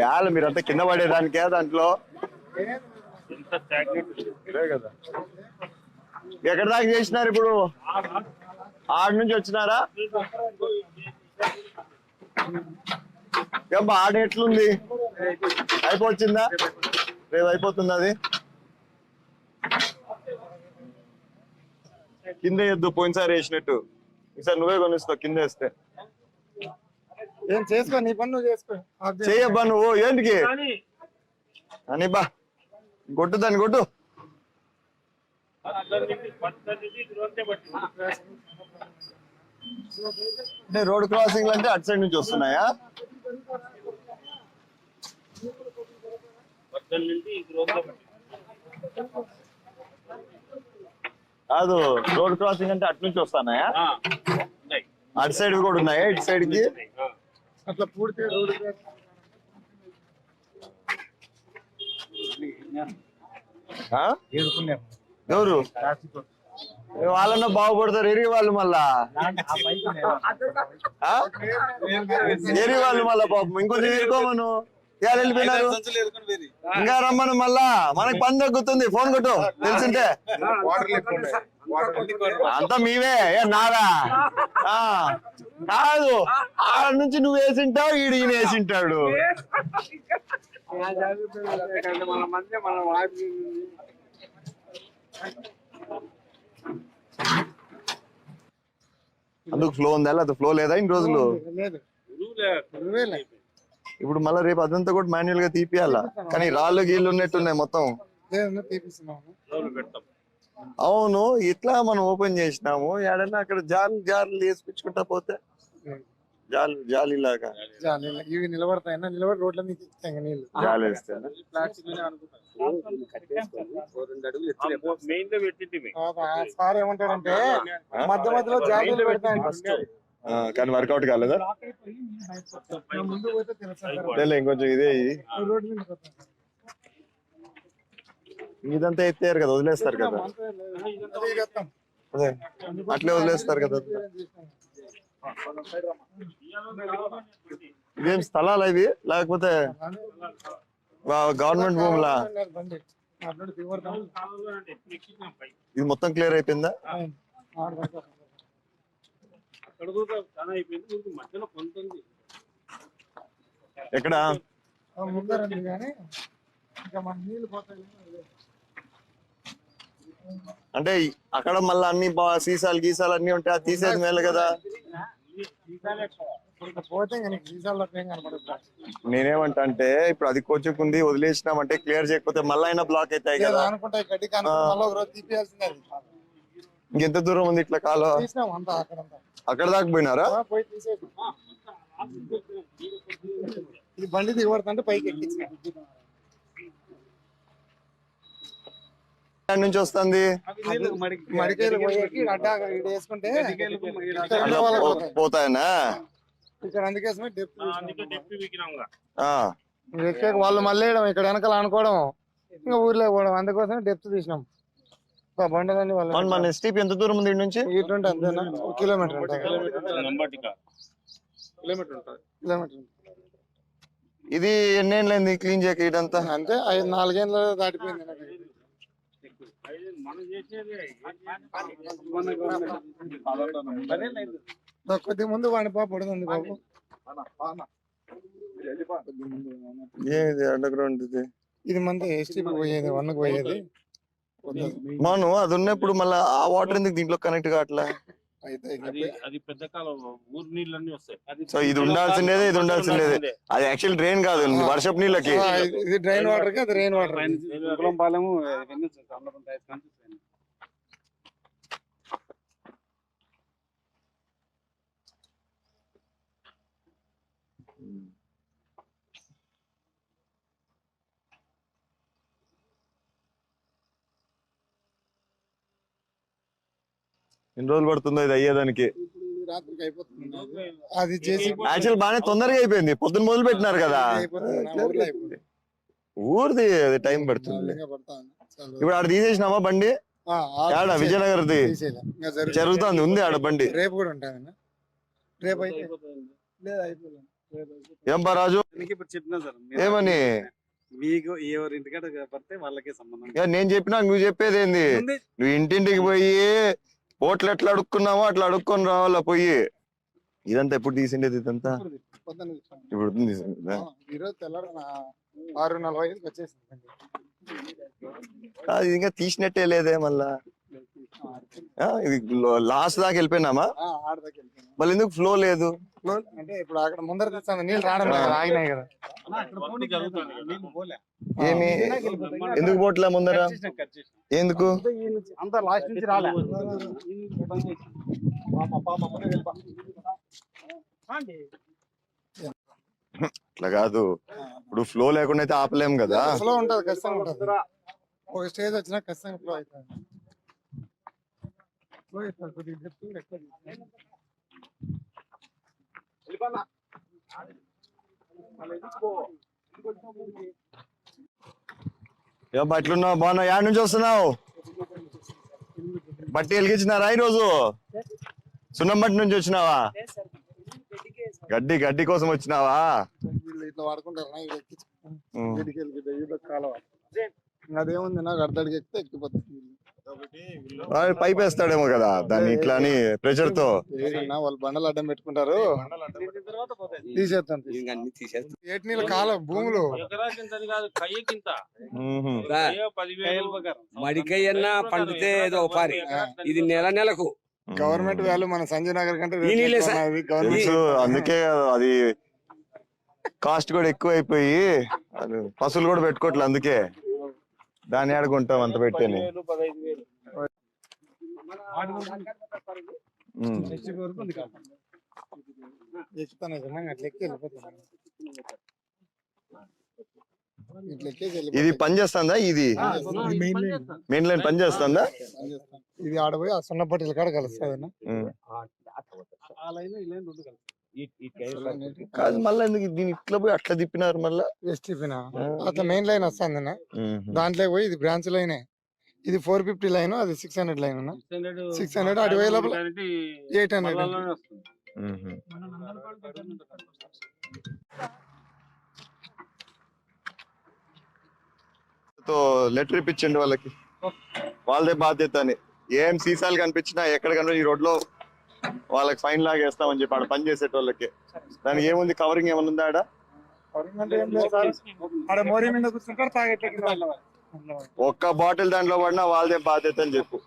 యాళ్ళ మీరంతా కింద పడేదానికే దాంట్లో కదా. ఎక్కడి దాకా చేసినారు ఇప్పుడు? ఆడ నుంచి వచ్చినారా? ఏబ్బా ఆడ ఎట్లుంది? అయిపోవచ్చిందా? రేపు అయిపోతుంది అది. కింద వేద్దు, పోయినసారి వేసినట్టు ఈసారి నువ్వే కొనిస్తావు కింద వేస్తే. ఏం చేసుకో, నీ పని నువ్వు చేసుకో. చెయ్యబ్బా నువ్వు ఏంటికి అని బా కొట్టు దాన్ని కొట్టు. అంటే రోడ్ క్రాసింగ్ అంటే అటు సైడ్ నుంచి వస్తున్నాయా? కాదు, రోడ్ క్రాసింగ్ అంటే అటు నుంచి వస్తున్నాయా? అటు సైడ్ కూడా ఉన్నాయా? ఇటు సైడ్ కి అట్లా పూడితే రోడ్డు ఎవరు వాళ్ళన్నా బాగుపడతారు. ఎరిగి వాళ్ళు మళ్ళా ఎరిగి వాళ్ళు మళ్ళా పాపం ఇంకొంచెం ఎరుకోమను. ఇవాళ వెళ్ళిపోయినారు, ఇంకా రమ్మను. మళ్ళా మనకి పని తగ్గుతుంది. ఫోన్ కొట్టు తెలిసింటే. అంతా మీవే నారా? కాదు, ఆడ నుంచి నువ్వు వేసింటావు, ఈయన వేసింటాడు. అందుకు ఫ్లో ఉందా? లేదా ఫ్లో లేదా ఇన్ని రోజులు? ఇప్పుడు మళ్ళీ రేపు అదంతా కూడా మాన్యువల్ గా తీపియాలా. కానీ రాళ్ళు గీళ్ళు ఉన్నట్టున్నాయి మొత్తం. అవును, ఇట్లా మనం ఓపెన్ చేసినాము. ఏడన్నా అక్కడ జాలు వేసుకుంటా పోతే జాలి లాగా ఇవి నిలబడతాయి. నిలబడి రోడ్ల మీద నీళ్ళు జాలి వేస్తే సార్ ఏమంటాడంటే మధ్య మధ్యలో జాలీలు పెడతాయి. కానీ వర్కౌట్ కాలేదా? ముందు పోతే ఇంకొంచెం ఇదే రోడ్డు మీద ఇదంతా ఎత్తారు కదా, వదిలేస్తారు కదా. అదే అట్లే వదిలేస్తారు కదా. ఇదేం స్థలాలు ఇవి లేకపోతే గవర్నమెంట్ భూములా? ఇది మొత్తం క్లియర్ అయిపోయిందా? ఎక్కడ అంటే అక్కడ మళ్ళీ అన్ని సీసాలు గీసాలు అన్ని ఉంటాయి, అది తీసేది మేలు కదా. నేనేమంటా అంటే ఇప్పుడు అది కొంచెంది వదిలేసినామంటే క్లియర్ చేయకపోతే మళ్ళీ అయినా బ్లాక్ అవుతాయి కదా. ఇంకెంత దూరం ఉంది ఇట్లా కాలువ? అక్కడ దాకా పోయినారా? ఈ బండి దిగబడుతుంటే పైకి ఎక్కించిన నుంచి వస్తుంది. మడికేలు వేసుకుంటే పోతాయనా ఇక్కడ. అందుకోసమే ఎక్కాక వాళ్ళు మళ్ళీ ఇక్కడ వెనకాల అనుకోవడం, ఇంకా ఊర్లో పోవడం. అందుకోసమే డెప్త్ తీసినాం. బండలన్నీ మన స్టీప్ ఎంత దూరం ఉంది నుంచి? ఇటు ఉంటే అంతేనా, కిలోమీటర్ ఉంటుంది. ఇది ఎన్నేళ్ళైంది క్లీన్ చేయక? ఇదంతా అంతే 4 ఏళ్ళు దాటిపోయింది. కొద్ది ముందు వాడి పడుతుంది బాబు. ఏది అండర్ గ్రౌండ్? ఇది మంది ఎస్టీ పోయేది, 1కి పోయేది. మనం అది ఉన్నప్పుడు మళ్ళీ ఆ వాటర్ ఎందుకు దీంట్లో కనెక్ట్ కావట్లా? అది పెద్ద కాలం ఊరు నీళ్ళన్నీ వస్తాయి. సో ఇది ఉండాల్సిందేదే, ఇది ఉండాల్సిందేదే. అది యాక్చువల్ డ్రైన్ కాదు, వర్షపు నీళ్ళకి. ఇది డ్రైన్ వాటర్ కి, అది రెయిన్ వాటర్. ఎన్ని రోజులు పడుతుందో ఇది అయ్యేదానికి? రాత్రికి అయిపోతుంది. అది చేసి యాక్చువల్ బాగానే తొందరగా అయిపోయింది. పొద్దున్న మొదలు పెట్టినారు కదా. ఊరిది అది టైం పడుతుంది. ఇప్పుడు ఆడ తీసేసినామా బండి? ఆడ విజయనగర్ది జరుగుతుంది, ఉంది ఆడ బండి. రేపు కూడా ఉంటుంది. రేపు అయితే లేదు, అయిపోలేదు. ఏం బా రాజు ఇప్పుడు చెప్పినా సార్ ఏమని మీకు ఎవరి ఇంటికాడ పడితే వాళ్ళకే సంబంధం. ఇక నేను చెప్పినా నువ్వు చెప్పేది ఏంది? నువ్వు ఇంటింటికి పోయి ఓట్లు ఎట్లా అడుక్కున్నావో అట్లా అడుక్కొని రావాలా పోయి. ఇదంతా ఎప్పుడు తీసిండేది? ఇదంతా ఇప్పుడు తీసిందా? ఈరోజు తెల్లారు 6:45 వచ్చేసింది. అది ఇంకా తీసినట్టే లేదే మళ్ళా. ఇది లాస్ట్ దాకా వెళ్ళిపోయినామా? మళ్ళీ ఎందుకు ఫ్లో లేదు? అంటే ఇప్పుడు అక్కడ ముందర తెచ్చాను నీళ్ళు రావడం లేదు, ఆగినాయి కదా. ఏమి ఎందుకు పోట్లే ముందర? ఎందుకు? అంతా లాస్ట్ నుంచి రాలే. అట్లా కాదు, ఇప్పుడు ఫ్లో లేకుండా అయితే ఆపలేం కదా. ఫ్లో ఉంటది, ఖచ్చితంగా ఉంటది. ఒక స్టేజ్ వచ్చినా ఖచ్చితంగా ఫ్లో అవుతుంది. ఎట్లున్నావు? బాగున్నావు? యాడ్ నుంచి వస్తున్నావు? బట్టి వెలిగించినారా ఈరోజు? సున్నంబట్టి నుంచి వచ్చినావా? గడ్డి కోసం వచ్చినావా? ఇట్లా వాడుకుంటారు అదేముంది, నాకు అర్ధడికి ఎక్కితే ఎక్కిపోతుంది. పైప్ వేస్తాడేమో కదా దాన్ని ఇట్లా అని ప్రెషర్ తో. వాళ్ళు బండలు అడ్డం పెట్టుకుంటారు, తీసేస్తాను. ఏటి నీళ్ళ కాల భూములు మడికయ్యన్నా పండితే ఏదో పారి, ఇది నెలకు గవర్నమెంట్ వాల్యూ మన సంజయ్ నగర్ కంటే అందుకే అది కాస్ట్ కూడా ఎక్కువ అయిపోయి పశువులు కూడా పెట్టుకోవట్లే, అందుకే దాన్ని ఆడుకుంటాం అంత పెట్టని. ఇది పని చేస్తుందా? ఇది మెయిన్ లైన్ పని చేస్తుందా? ఇది ఆడపోయి ఆ సున్నపట్టిల కాడ కలుస్తుంది. కాదు మళ్ళీ ఎందుకు దీని ఇట్లా పోయి అట్లా తిప్పినారు? మళ్ళా అట్లా మెయిన్ లైన్ వస్తుంది, దాంట్లో పోయి ఇది బ్రాంచ్ లైన్. ఇది 450 లైన్, అది 600 లైన్. 600 అటు పోయే లోపల 800. లెటర్ ఇప్పించండి వాళ్ళకి, వాళ్ళదే బాధ్యత అని. ఏం సీసాలు కనిపించినా ఎక్కడ కన్నా ఈ రోడ్ లో వాళ్ళకి ఫైన్ లాగేస్తామని చెప్పి ఆడ పని చేసేటోళ్ళకి. దానికి ఏముంది, కవరింగ్ ఏమన్నా ఉందా ఆడ? ఒక్క బాటిల్ దాంట్లో పడినా వాళ్ళదే బాధ్యత అని చెప్పు.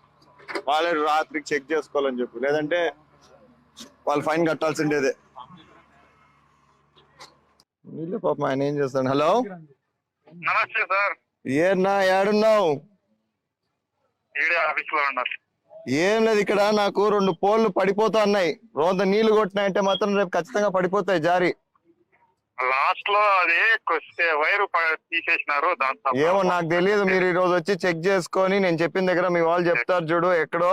వాళ్ళే రాత్రికి చెక్ చేసుకోవాలని చెప్పు, లేదంటే వాళ్ళు ఫైన్ కట్టాల్సిండేదే. వీళ్ళు పాపం ఆయన ఏం చేస్తాడు? హలో నమస్తే సార్. ఏనా ఏడున్నావు? ఏం లేదు, ఇక్కడ నాకు 2 పోల్లు పడిపోతా ఉన్నాయి. రోజు నీళ్లు కొట్టినాయంటే మాత్రం రేపు ఖచ్చితంగా పడిపోతాయి జారి. లాస్ట్ లో అది వైరు తీసేసినారు. ఏమో నాకు తెలియదు, మీరు ఈ రోజు వచ్చి చెక్ చేసుకొని నేను చెప్పిన దగ్గర మీ వాళ్ళు చెప్తారు చూడు ఎక్కడో.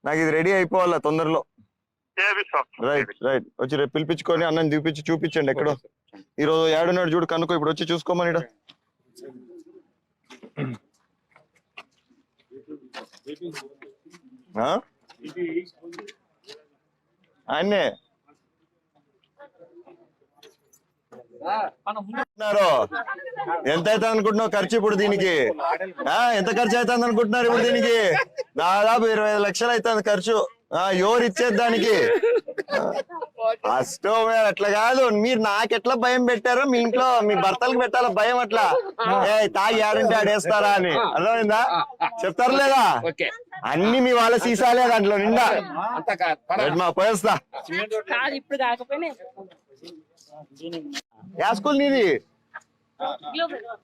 నాకు ఇది రెడీ అయిపోవాలా తొందరలో. రైట్ రైట్, వచ్చి రేపు పిలిపించుకొని అన్నం చూపించండి ఎక్కడో. ఈ రోజు ఏడున్నాడు చూడు, కనుక్కో. ఇప్పుడు వచ్చి చూసుకోమని. ఆయన్నే ఎంత అవుతుంది అనుకుంటున్నావు ఖర్చు ఇప్పుడు దీనికి? ఎంత ఖర్చు అవుతుంది అనుకుంటున్నారు ఇప్పుడు దీనికి? దాదాపు 25 లక్షలు అవుతుంది ఖర్చు. ఎవరు ఇచ్చేది దానికి? అష్టో అట్లా కాదు, మీరు నాకెట్లా భయం పెట్టారో మీ ఇంట్లో మీ భర్తలకు పెట్టాలా భయం అట్లా. తాగి ఆడంటే ఆడేస్తారా అని అర్థమైందా? చెప్తారు లేదా? అన్ని మీ వాళ్ళ సీసాలే దాంట్లో నిండా. మా పోయేస్తా. యా స్కూల్ నీది?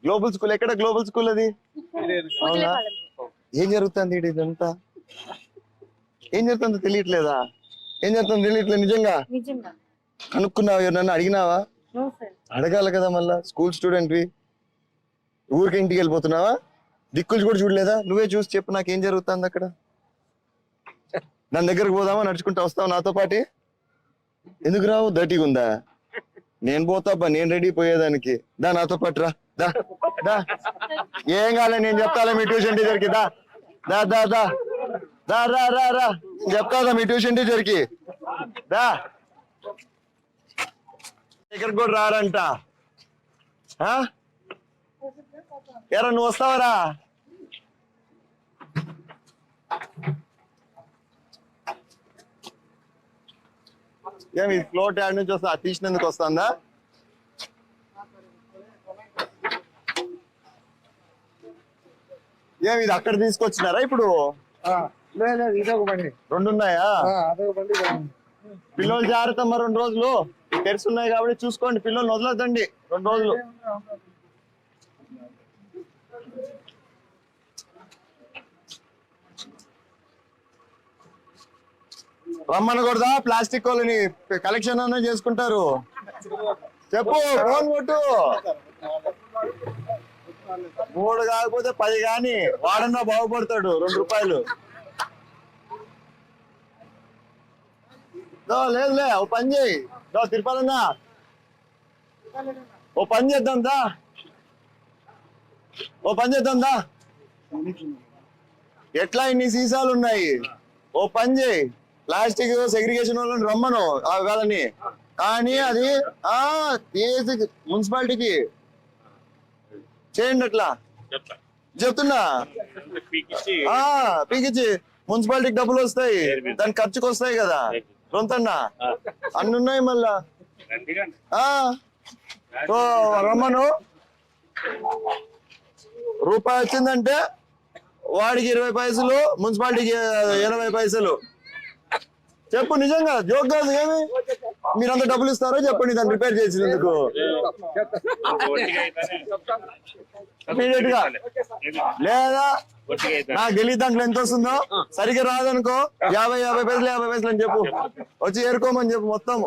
Global school. ఎక్కడ గ్లోబల్ స్కూల్ అది? ఏం జరుగుతుంది ఇదంతా? ఏం జరుగుతుందో తెలియట్లేదా? ఏం జరుగుతుందో తెలియట్లేదు నిజంగా? కనుక్కున్నావా? ఎవరన్నా అడిగినావా? అడగాల కదా మళ్ళా, స్కూల్ స్టూడెంట్వి. ఊరికి ఇంటికి వెళ్ళిపోతున్నావా? దిక్కులు కూడా చూడలేదా? నువ్వే చూసి చెప్పు నాకేం జరుగుతుంది అక్కడ. దాని దగ్గరకు పోదామా? నడుచుకుంటూ వస్తావు నాతో పాటి? ఎందుకు రావు? దర్టీగా ఉందా? నేను పోతాబ్బా, నేను రెడీ పోయేదానికి. దా నాతో పాటు రా. దా దా, ఏం కాలే నేను చెప్తాలే మీ ట్యూషన్ టీచర్కి. దా దా దా దా దా రా రా రా, చెప్తా మీ ట్యూషన్ టీచర్కి. దా ఇక్కడికి కూడా రారంట. ఎరా నువ్వు వస్తావరా? ఏమి ఫ్లోట్ యాడ్ నుంచి వస్తా తీసినందుకు వస్తుందా? ఏమి ఇది అక్కడ తీసుకొచ్చినారా ఇప్పుడు? లేదు ఇదే ఒక బండి, రెండు ఉన్నాయా? అదొక బండి. పిల్లలు జాగ్రత్త, మరి 2 రోజులు తెరిచి ఉన్నాయి కాబట్టి చూసుకోండి, పిల్లల్ని వదలొద్దండి 2 రోజులు. రమ్మనకూడదా? ప్లాస్టిక్ వాళ్ళని కలెక్షన్ అన్న చేసుకుంటారు. చెప్పు, ఫోన్ కొట్టు. 3 కాకపోతే 10 కానీ వాడన్నా బాగుపడతాడు. 2 రూపాయలు లేదులే. ఓ పని చేయి, తిరుపతన్నా ఓ పని చేద్దాం దా. ఎట్లా ఇన్ని సీసాలు ఉన్నాయి? ఓ పని చేయి, ప్లాస్టిక్ సెగ్రిగేషన్ వాళ్ళని రమ్మను వాళ్ళని, కానీ అది మున్సిపాలిటీకి చేయండి. అట్లా చెప్తున్నా, పీకిచ్చి మున్సిపాలిటీకి డబ్బులు వస్తాయి, దానికి ఖర్చుకు వస్తాయి కదా. రొంతన్నా అన్ని ఉన్నాయి మళ్ళా. రమ్మను. రూపాయి వచ్చిందంటే వాడికి 20 పైసలు, మున్సిపాలిటీకి 80 పైసలు. చెప్పు, నిజంగా జోక్ కాదు. ఏమి మీరంతా డబ్బులు ఇస్తారో చెప్పండి దాన్ని రిపేర్ చేసినందుకు. ఇమీడియట్ గా లేదా నాకు తెలియదు దాంట్లో ఎంత వస్తుందో. సరిగ్గా రాదనుకో 50 పైసలు అని చెప్పు, వచ్చి ఏరుకోమని చెప్పు మొత్తం.